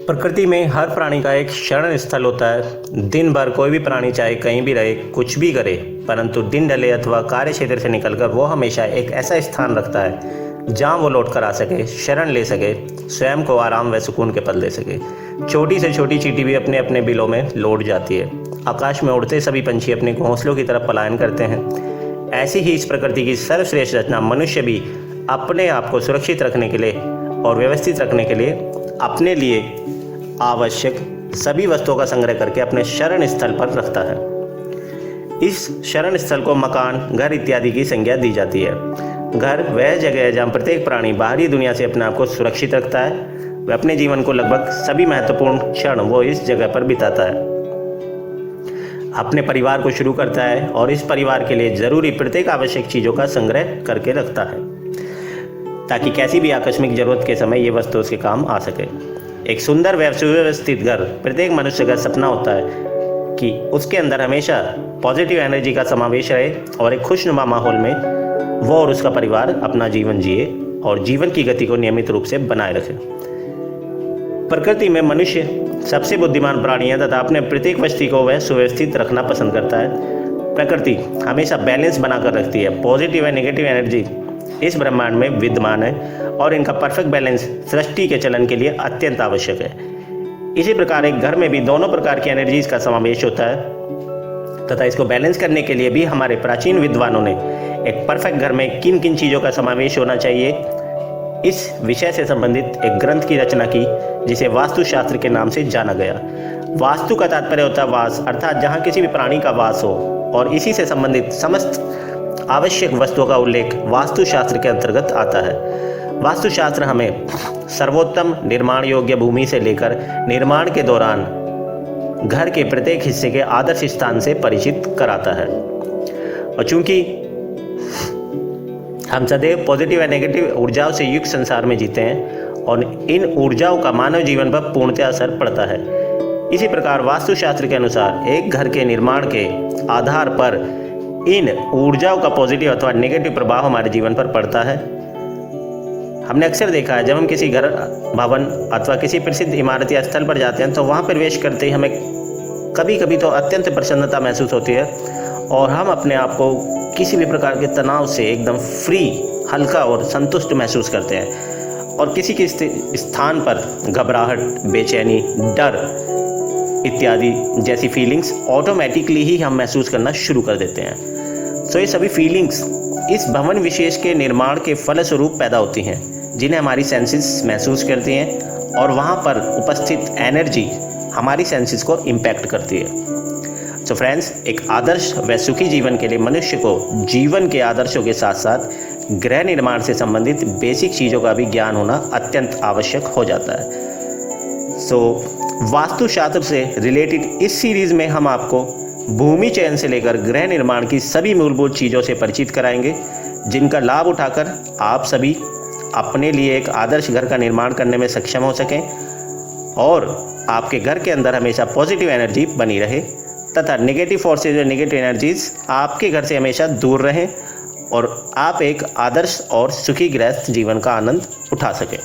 प्रकृति में हर प्राणी का एक शरण स्थल होता है। दिन भर कोई भी प्राणी चाहे कहीं भी रहे, कुछ भी करे, परंतु दिन ढले अथवा कार्य क्षेत्र से निकलकर वो हमेशा एक ऐसा स्थान रखता है जहाँ वो लौट कर आ सके, शरण ले सके, स्वयं को आराम व सुकून के पल दे सके। छोटी से छोटी चींटी भी अपने अपने बिलों में लौट जाती है। आकाश में उड़ते सभी पंछी अपने घोंसलों की तरफ पलायन करते हैं। ऐसी ही इस प्रकृति की सर्वश्रेष्ठ रचना मनुष्य भी अपने आप को सुरक्षित रखने के लिए और व्यवस्थित रखने के लिए अपने लिए आवश्यक सभी वस्तुओं का संग्रह करके अपने शरण स्थल पर रखता है। इस शरण स्थल को मकान, घर इत्यादि की संज्ञा दी जाती है। घर वह जगह है जहाँ प्रत्येक प्राणी बाहरी दुनिया से अपने आप को सुरक्षित रखता है। वह अपने जीवन को लगभग सभी महत्वपूर्ण क्षण वो इस जगह पर बिताता है। अपने परिवार को शुरू करता है और इस परिवार के लिए जरूरी प्रत्येक आवश्यक चीज़ों का संग्रह करके रखता है ताकि कैसी भी आकस्मिक जरूरत के समय ये वस्तु उसके काम आ सके। एक सुंदर व सुव्यवस्थित घर प्रत्येक मनुष्य का सपना होता है कि उसके अंदर हमेशा पॉजिटिव एनर्जी का समावेश रहे और एक खुशनुमा माहौल में वो और उसका परिवार अपना जीवन जिए और जीवन की गति को नियमित रूप से बनाए रखे। प्रकृति में मनुष्य सबसे बुद्धिमान प्राणी है तथा अपने प्रत्येक वस्तु को वह सुव्यवस्थित रखना पसंद करता है। प्रकृति हमेशा बैलेंस बनाकर रखती है। पॉजिटिव व नेगेटिव एनर्जी इस ब्रह्मांड में विद्यमान है और इनका परफेक्ट बैलेंस सृष्टि के चलन के लिए अत्यंत आवश्यक है। इसी प्रकार एक घर में भी दोनों प्रकार की एनर्जीज का समावेश होता है तथा इसको बैलेंस करने के लिए भी हमारे प्राचीन विद्वानों ने एक परफेक्ट घर में किन किन चीज़ों का समावेश होना चाहिए इस विषय से संबंधित एक ग्रंथ की रचना की जिसे वास्तुशास्त्र के नाम से जाना गया। वास्तु का तात्पर्य होता है वास, अर्थात जहाँ किसी भी प्राणी का वास हो, और इसी से संबंधित समस्त आवश्यक वस्तुओं का उल्लेख वास्तुशास्त्र के अंतर्गत आता है। वास्तुशास्त्र हमें सर्वोत्तम निर्माण योग्य भूमि से लेकर निर्माण के दौरान घर के प्रत्येक हिस्से के आदर्श स्थान से परिचित कराता है। और चूंकि हम सदैव पॉजिटिव व नेगेटिव ऊर्जाओं से युक्त संसार में जीते हैं और इन ऊर्जाओं का मानव जीवन पर पूर्णतः असर पड़ता है, इसी प्रकार वास्तुशास्त्र के अनुसार एक घर के निर्माण के आधार पर इन ऊर्जाओं का पॉजिटिव अथवा नेगेटिव प्रभाव हमारे जीवन पर पड़ता है। हमने अक्सर देखा है जब हम किसी घर, भवन अथवा किसी प्रसिद्ध इमारत या स्थल पर जाते हैं तो वहाँ प्रवेश करते ही हमें कभी कभी तो अत्यंत प्रसन्नता महसूस होती है और हम अपने आप को किसी भी प्रकार के तनाव से एकदम फ्री, हल्का और संतुष्ट महसूस करते हैं। और किसी के स्थान पर घबराहट, बेचैनी, डर इत्यादि जैसी फीलिंग्स ऑटोमेटिकली ही हम महसूस करना शुरू कर देते हैं। सो ये सभी फीलिंग्स इस भवन विशेष के निर्माण के फलस्वरूप पैदा होती हैं जिन्हें हमारी सेंसेस महसूस करती हैं और वहाँ पर उपस्थित एनर्जी हमारी सेंसेस को इम्पैक्ट करती है। सो फ्रेंड्स, एक आदर्श व सुखी जीवन के लिए मनुष्य को जीवन के आदर्शों के साथ साथ गृह निर्माण से संबंधित बेसिक चीज़ों का भी ज्ञान होना अत्यंत आवश्यक हो जाता है। सो वास्तुशास्त्र से रिलेटेड इस सीरीज़ में हम आपको भूमि चयन से लेकर गृह निर्माण की सभी मूलभूत चीज़ों से परिचित कराएंगे जिनका लाभ उठाकर आप सभी अपने लिए एक आदर्श घर का निर्माण करने में सक्षम हो सकें और आपके घर के अंदर हमेशा पॉजिटिव एनर्जी बनी रहे तथा नेगेटिव फोर्सेज और नेगेटिव एनर्जीज आपके घर से हमेशा दूर रहें और आप एक आदर्श और सुखी गृहस्थ जीवन का आनंद उठा सकें।